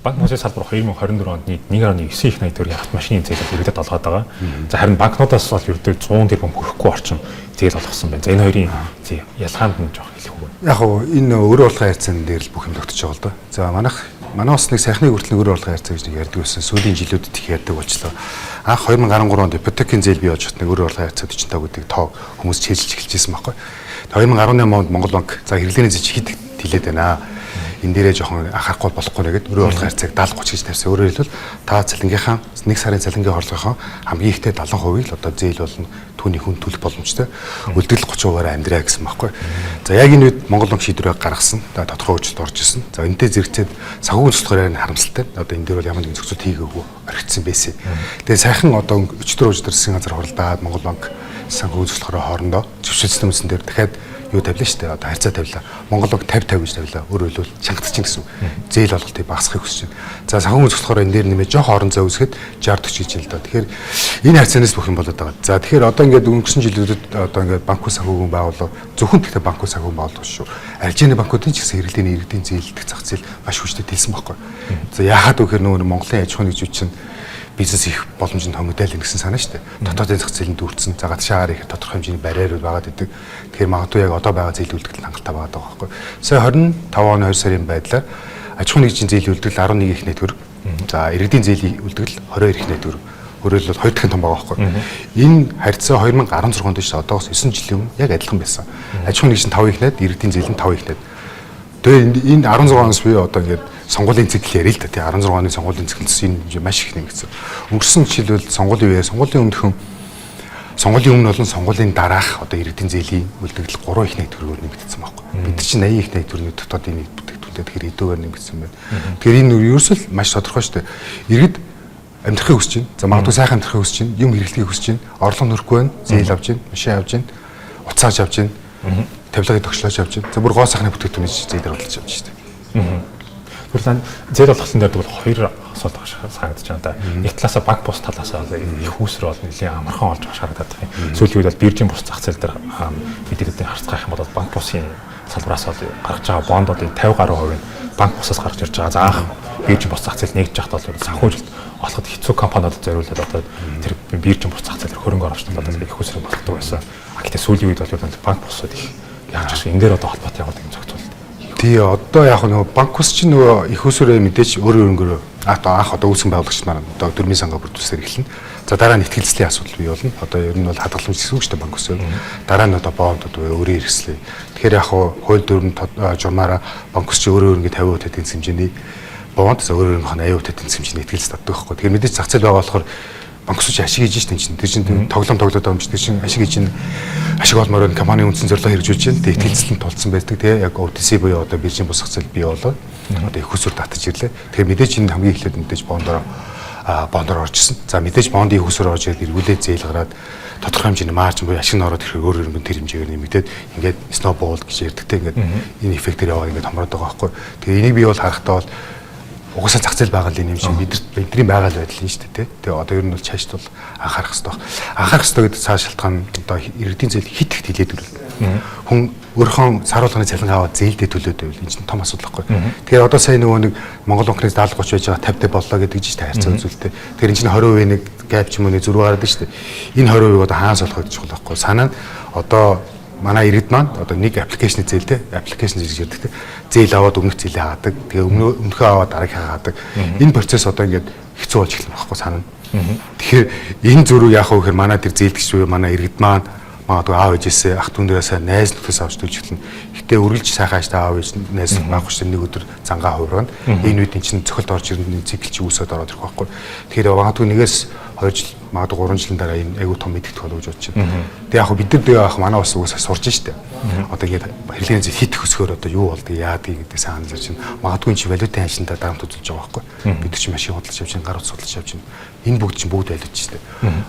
Банк боссын салбар 2024 онд 1.9 их найдвар яхад машины зээлэл иргэдэд олгоод байгаа. За харин банкнуудаас бол ердөө 100 тэрбум хүрэхгүй орчим зээл олгосон байна. За энэ хоёрын ялгаанд нь жоох хэлэх үү? Яг уу энэ өөрөө болгон хайрцаан дээр л бүх юм тогтож байгаа л да. За манай бас нэг сайхны хүртэл өөрөө болгон хайрцаа гэж нэг ярьдаг байсан. Сүүлийн жилүүдэд их ярьдаг болчлоо. Анх 2013 онд ипотекийн зээл бий болж хат нэг өөрөө болгон хайрцаа 45 гэдэг тоо хүмүүс чийлж эхэлжсэн байхгүй. 2018 онд Монгол банк за хэрэглээний зээл хэд хэлээд байна. Энэ дээрээ жоохон анхаарахгүй болохгүй нэгэд өөрөө болгон хайрцааг 70-30 гэж тавьсан. Өөрөөр хэлбэл та цалингийнхаа нэг сарын цалингийн хорлогынхоо хамгийн ихтэй 70% л одоо зээл болно түүний хүн төлөх боломжтой. Үлдэгдэл 30%-аар амьдраа гэсэн байхгүй. За яг энэ үед Монгол банк шийдвэрээ гаргасан. Тодорхой хөгжилд орж исэн. За энэтэй зэрэгцээд санхүүгийн зөвлөхөөр харамсалтай. Одоо энэ дээр бол ямар нэгэн зөвцөд хийгээгүй орхицсан байсан. Тэгээ сайхан одоо өчтөр засгийн газар хуралдаад Монгол банк санхүүгийн зөвлөхөөрөө хоорондоо зөвшөөрсөн юмсан дээр дахиад юу тавилаа шүү дээ. Одоо харьцаа тавилаа. Монгол банк 50-50 гэж тавилаа. Өөрөөр хэлбэл чангатчин гэсэн. Зээл олголтыг багасгахыг хүсэж байна. За санхүүгийн зөвлөхөөр энэ дээр нэмээд жоох орон зай үүсгэхэд 60-40 гэж хэлдэг. Тэгэхээр энэ харьцаанаас бүх юм болоод байгаа. За тэгэхээр одоо ингээд өнгөрсөн жилүүдэд одоо ингээд банкуй санхүүгийн байгууллага зөвхөн тэгтээ банкуй санхүүгийн байгууллага шүү. Аржины банкуудын ч гэсэн хэрэглээний иргэдийн зээлдэх зах зээл маш хүчтэй тэлсэн байхгүй. За яагаад гэхээр нөгөө Монголын аж ахуйн нэгжүүд чинь бизнес их боломжинд хөнгөдөл гэсэн санаа шүү дээ. Дотоодын зах зээлийн дүүрсэн за гадшаагаар их тодорхой хэмжээний барьерууд байгаад идэг. Тэгэхээр магадгүй яг одоо байгаа зээлийн үлдэгдэл хангалттай байгаа байхгүй. Сая 25 оны 2 сарын байдлаар аж ахуйн нэгжийн зээлийн үлдэгдэл 11 их найдвар. За иргэдийн зээлийн үлдэгдэл 22 их найдвар. Өөрөөр хэлбэл хоёр дахин том байгаа байхгүй. Энэ харьцаа 2016 онд шүү дээ. Одоос 9 жилийн өмнө яг адилхан байсан. Аж ахуйн нэгжийн 5 их найд, иргэдийн зээлийн 5 их найд. Тэгээ энэ 16 оноос буюу одоо ингээд сонгуулийн цикл ярил л да тий 16 оны сонгуулийн циклс энэ маш их нэмэгдсэн. Өнгөрсөн жишээлбэл сонгуулийн үеэр сонгуулийн өмнө болон сонгуулийн дараах одоо иргэдийн зээлийн үлдэгдэл 3 их найдвараар нэмэгдсэн байхгүй. Бид чинь 80 их найдварны дотоодын нийт бүтээгдэхүүнтэй тэгэхээр эдгээр нэмэгдсэн байна. Тэгэхээр энэ ерөөсөө маш тодорхой шүү дээ. Иргэд амьдрахыг хүсэж байна. За магадгүй сайхан амьдрахыг хүсэж байна. Юм хэрэглэхийг хүсэж байна. Орлого нөрөхгүй байна. Зээл авч байна. Машин авч байна. Уцааж авч байна. Тавилгыг тогшлооч авч байна. За бүр гоо сайхны бүтээгдэхүүнээс зээлээр олж авч шүү дээ. Тэгвэл зээл олгосон дээр бол хоёр асуудал санагдаж байна да. Нэг талаасаа банк бус талаасаа их үүсвэр бол нэлийн амархан олж байгаа шаардаад байна. Сүүлийн үед бол биржийн бус зах зээл дээр мэдээлэлтэй харьцах юм бол банк бусын салбараас бол гарч байгаа бондуудын 50 гаруй хувь нь банк бусаас гарч ирж байгаа. За анх биржийн бус зах зээл нэгж яхад бол санхүүжилт олоход хэцүү компаниудад зориулаад одоо тэр биржийн бус зах зээлээр хөрөнгө оруулагчдад одоо их үүсвэр болдог байсан. Гэхдээ сүүлийн үед бол банк бусууд их яаж гэсэн энэ дээр одоо холбоотой яваад юм зохицуул. Тий одоо яг нөгөө банк ус чинь нөгөө их усүрээ мэдээж өөр анх одоо үүсгэн байгуулагч маань одоо дөрмийн сангаа бүрдүүлсээр эхэлнэ. За дараа нь ихтгэлцлийн асуудал бий болно. Одоо ер нь бол хадгаламж гэсэн үг шүү дээ банк ус. Дараа нь одоо бондууд өөрийн хэрэгслээ. Тэгэхээр яг хууль дүрм журмаараа банк ус чи өөрөө ингэ 50% тэтгэн хэмжээний бонд за өөрөөр нь 80% тэтгэн хэмжээний ихтгэлц татдаг байхгүй. Тэгэхээр мэдээж зах зээл байгаа болохоор банк ус чи ашиг хийж чинь тэр чинь тоглоом тоглоод байгаа юм чинь тэр чинь ашиг хийж ашиг олмоор компанийн үндсэн зорилго хэрэгжүүлж байна. Тэгээ ихтгэлцэлд тулцсан байдаг тий яг OTC буюу одоо биржийн бус зах зээл бий болоод одоо их усүр татаж ирлээ. Тэгэхээр мэдээж энэ хамгийн эхлээд мэдээж бондоор оржсэн. За мэдээж бондын их усүр орж ирээд эргүүлээд зээл гараад тодорхой хэмжээний маржин буюу ашиг нь ороод ирэхээр өөр тэр хэмжээгээр нэмэгдээд ингээд snowball гэж ярьдаг тий ингээд энэ эффектээр яваа ингээд хамраад байгаа байхгүй. Тэгээ энийг би бол харахтаа бол угаасаа зах зээл байгалийн юм шиг бидний байгаль байдал нь шүү дээ тий. Тэгээ одоо ер нь бол чаашд бол анхаарах хэрэгтэй байна. Анхаарах хэрэгтэй гэдэг цааш шалтгаан одоо иргэдийн зээл хит хит хилээд ирвэл хүн өөрийнхөө сар болгоны цалин аваад зээлдээ төлөөд байвал энэ чинь том асуудал байхгүй. Тэгэхээр одоо сая нөгөө нэг Монгол банкнаас 70-30 байж байгаа 50-д боллоо гэдэг чинь харьцаа үзүүлэлтэй. Тэгэхээр энэ чинь 20% нэг гэп ч юм уу нэг зөрүү гараад шүү дээ. Энэ 20% одоо хаанаас болох гэж чухал байхгүй. Санаа нь одоо манай иргэд маань одоо нэг аппликейшн зээлтэй аппликейшн зээл гэж ярьдаг. Зээл аваад өмнөх зээлээ хаадаг. Тэгээ өмнөхөө аваад дараагийн хаадаг. Энэ процесс одоо ингээд хэцүү болж эхэлнэ байхгүй санаа. Тэгэхээр энэ зөрүү яах вэ гэхээр манай тэр зээлдэгч буюу манай иргэд маань магадгүй аав ээжээсээ ах дүү нэрээсээ найз нөхдөс авч төлж эхэлнэ. Гэтэ үргэлж сайхан ааштай аав ээж найз байхгүй шүү нэг өдөр зангаа хувиргана. Энэ үед эн чинь цохилт орж ирнэ цикл чи үүсээд ороод ирэх байхгүй. Тэгэхээр магадгүй нэгээс 2 жил магадгүй 3 жилийн дараа энэ айгүй том мэдээлэл болох гэж бодож байна. Тэгээ яг бид нар яг манай бас угаасаа сурж штэ. Одоо ингээд хэрэглээний зээл хит хөсгөр одоо юу болдгийг яадгийг гэдэг сайн анзаарч байна. Магадгүй чи валютын ханшинтай дарамт үзүүлж байгаа байхгүй. Бид нар чи машин худалдаж авч байна, гар утас худалдаж авч байна. Энэ бүгд чинь бүгд валют штэ.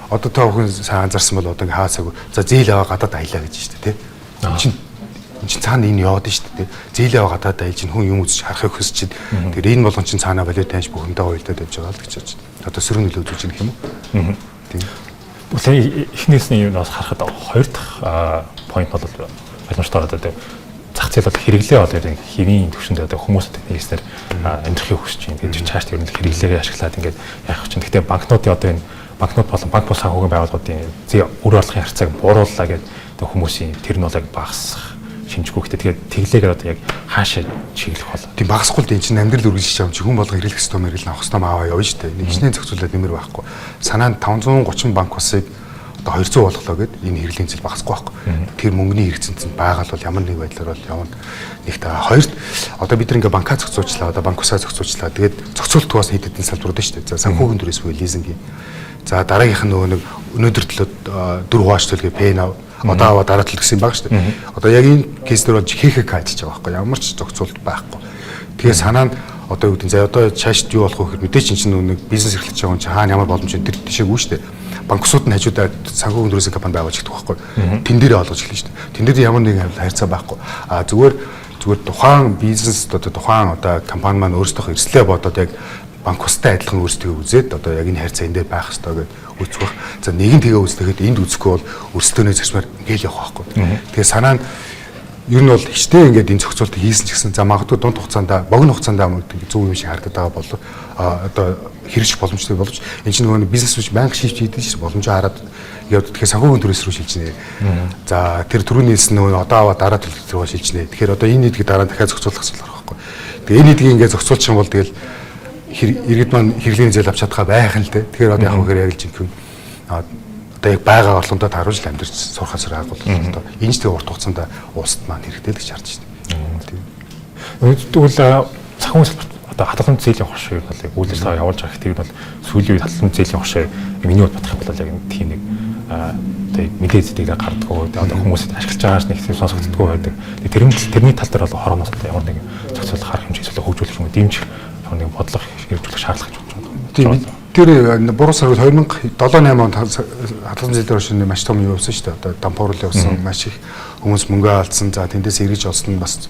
Одоо та бүхэн сайн анзаарсан бол одоо хаасаагүй за зээл аваа гадаад аялаа гэж штэ тий. Энд чинь цаана энэ яваад штэ тий. Зээл аваа гадаад аялж хүн юм үзэж харахыг хүсэж чинь. Тэгэхээр энэ болгон чинь цаана валютын ханш бүхэндээ уйлдаад явж байгаа л гэж байна. Одоо сөрөг нөлөө үзүүлж байгаа юм уу? Тийм. Үгүй эхнээсний юм бас харахад хоёр дахь point бол боломжтой одоо зах зээл бол хэрэглээ бол яг хэвийн төвшөнд одоо хүмүүсд нэгснээр амьдрахыг хүсэж байна. Тэгээд чааш тэр хэрэглээгээ ашиглаад ингээд яах чинь. Гэхдээ банкнуудын одоо энэ банкнууд болон банк бус санхүүгийн байгууллагуудын зээ өр орлогын харьцааг буурууллаа гэдэг хүмүүсийн тэр нь бол яг багасах шинжгүй. Гэхдээ тэглээгээр одоо яг хаашаа чиглэх болоо. Тийм багасгүй л дээ чинь амьдрал үргэлжлэж байгаа юм чи хүн болго хэрэглэх ёстой мэрэл авах ёстой аваа явна шүү дээ. Нэг хичнээн зохицуулаад нэмэр байхгүй. Санаанд 530 банк усыг одоо 200 болголоо гэд энэ хэрэглийн зээл багасгүй байхгүй. Тэр мөнгөний хэрэгцээнд байгаль бол ямар нэг байдлаар бол явна. Нэгт хоёрт одоо бид нэг банкаа зохицуулчлаа, одоо банк усаа зохицуулчлаа. Тэгээд зохицуултгаас хэд хэдэн салбарууд шүү дээ. За санхүүгийн төрөөс буюу лизингийн. За дараагийнх нь нөгөө нэг өнөөдөр төлөө 4 хувааж төлгөө пэн ав. Одоо аваа дараа төлөх гэсэн баг шүү дээ. Одоо яг энэ кейс дээр бол ХХК ажиллаж байгаа байхгүй. Ямар ч зохицуулт байхгүй. Тэгээ санаа нь одоо юу гэдэг за одоо чаашд юу болох вэ гэхээр мэдээч чинь нэг бизнес эрхлэж байгаа юм чи хаана ямар боломж энэ тэр тийшээгүй шүү дээ. Банксууд нь хажуудаа санхүүгийн төрөөсөө компани байгуулж идэх байхгүй. Тэн дээрээ олгож эхэлнэ шүү дээ. Тэн дээр ямар нэгэн харьцаа байхгүй. А зүгээр тухайн бизнес одоо тухайн одоо компани маань өөрсдөө эрсдлээ бодоод яг банк устай адилхан өөрсдөө үзээд одоо яг энэ харьцаа энэ дээр байх хэрэгтэй гэж үзэх байх. За нэг нь тэгээ үзлэхэд энд үзэхгүй бол өрсөлдөөний зарчмаар ингээл явах байхгүй. Тэгээ санаа нь ер нь бол ихтэй ингээд энэ зохицуултыг хийсэн ч гэсэн за магадгүй дунд хугацаанд богино хугацаанд зөв юм шиг харагдаад байгаа бол одоо хэрэгжих боломжтой боловч энэ чинь нөгөө бизнес рүү банк шийдэж хийдэг чинь боломжоо хараад яваад тэгэхээр санхүүгийн төрөөс рүү шилжинэ. За тэр түрүүний хэлсэн нөгөө одоо аваа дараа төлөлт рүү шилжинэ. Тэгэхээр одоо энэ нийтгийг дараа дахиад зохицуулах гэсэн байхгүй. Тэгээ энэ нийтгийг ингээд зохицуулчих юм бол тэгэл иргэд маань хэрэглээний зээл авч чадхаа байх нь л дээ. Тэгэхээр одоо яг хөөр яг л жинхэнэ одоо яг байгаа орлондоо харуулж амьдарч сурахаас байгуул одоо энэ ч тэг урт хугацаанд улсад маань хэрэгтэй л гэж харж байна. Тийм. Тэгвэл санхүүгийн салбарт одоо хадгаламж зээлийн хуршиг бол яг үйл ажиллагаа явуулж байгаа хэрэг бол сүүлийн үед хадгаламж зээлийн хуршиг миний бод батах юм бол яг тийм нэг тэг мэдээ зэдийг гардаггүй одоо хүмүүсд ашиглаж байгаач нэг тийм сонсогддоггүй байдаг. Тэрний тал дээр бол хорооноос ямар нэг зохицуулах арга хэмжээ зүйлээ хөгжүүлэх юм дэмжих ямар нэг бодлого хэрэгжүүлэх шаардлага гэж бодож байна. Тийм. Тэр буруу сард 2007-8 онд хадгаламж зээлээр шинэ маш том юу явсан шүү дээ. Одоо дампуурлал явсан, маш их хүмүүс мөнгө алдсан. За тэндээс эргэж олсон нь бас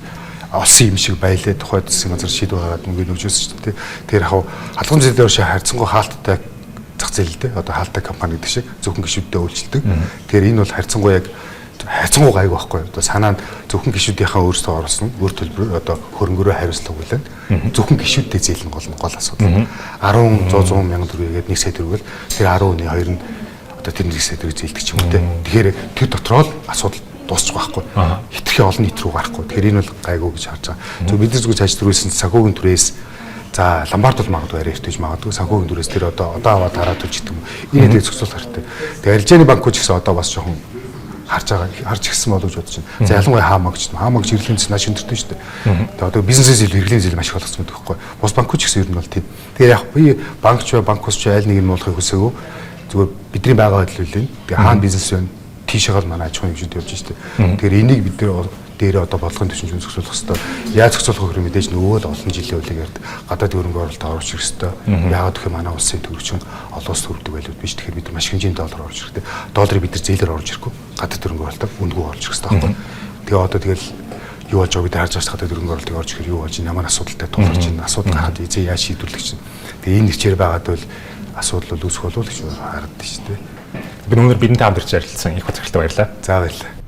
олсон юм шиг байлаа. Тухайд засгийн газар шийдвэр гаргаад мөнгө нөгжүүлсэн шүү дээ. Тэр яг хадгаламж зээлээр шинэ харьцангуй хаалттай зах зээл дээ. Одоо хаалттай компани гэдэг шиг зөвхөн гишүүддээ үйлчилдэг. Тэгэхээр энэ бол харьцангуй яг хайцангуй гайг байхгүй. Одоо санаанд зөвхөн гишүүдийнхээ өөрсдөө оруулсан өөр төлбөрөөр одоо хөрөнгөөрөө хариуцлага хүлээн зөвхөн гишүүдтэй зээлэн гол асуудал. 10 мянган төгрөгийг 1 сая төгрөг тэр 10-ны 2 нь одоо тэр 1 сая төгрөг зээлдэг ч юм уу те. Тэгэхээр тэр дотроо л асуудал дуусчих байхгүй. Хитрхи олон нийт рүү гарахгүй. Тэгэхээр энэ бол гайгүй гэж харж байгаа. Зөв бид зүг цааш төрүүлсэн санхүүгийн түрээс за ломбард бол магадгүй арай иртэж магадгүй санхүүгийн түрээс тэр одоо аваад хараад төлж идэв юм. Энэ дээр зохицуулах хэрэгтэй. Тэгээ арилжааны банкуч гэсэн одоо бас жоохон харж гисэн болов гэж бодож байна. За ялангуяа хаамагч иргэлийн зээл маш өндөртэй шүү дээ. Тэгээ одоо бизнесээс илүү иргэлийн зээл маш их болгоцсон байдаг байхгүй. Бус банкуч гэсэн ер нь бол тийм. Тэгээ яг би банкч бай банк ус ч айл нэг нь болохыг хүсээгүй. Зүгээр бидний байгаа байдал үлээ. Тэгээ хаана бизнес вэ? Тийшээ гал манай аж ахуйн хэмжээнд явж штэ. Тэгэхээр энийг бид дээр одоо бодлогын түвшин зохицуулах хэрэгтэй. Яаж зохицуулах вэ мэдээж нөгөө л олон жилийн үлээгээр гадаад хөрөнгө оруулалт оруулах хэрэгтэй. Яагаад гэвэл манай улсын төгрөгч нь олон улс төрөлдөг байлууд биш. Тэгэхээр бид маш хэмжээний доллар оруулах хэрэгтэй. Долларыг бид нар зээлээр оруулж ирэхгүй. Гадаад хөрөнгө оруулалт үндгүү оруулж ирэх хэрэгтэй байхгүй. Тэгээ одоо тэгэл юу болж байгааг бид харж байгаа гадаад хөрөнгө оруулалтыг оруулж ирэхээр юу болж ямар асуудалтай тулгарч байна. Асуудал гарахад эзээ яаж шийдвэрлэх чинь. Тэгээ энэ нэрчээр байгаад бол асуудал бол үүсэх болов уу гэж харагдаж шүү дээ. Би өнөөдөр бидэнтэй хамт ирж ярилцсан их баярлалаа. За баярлалаа.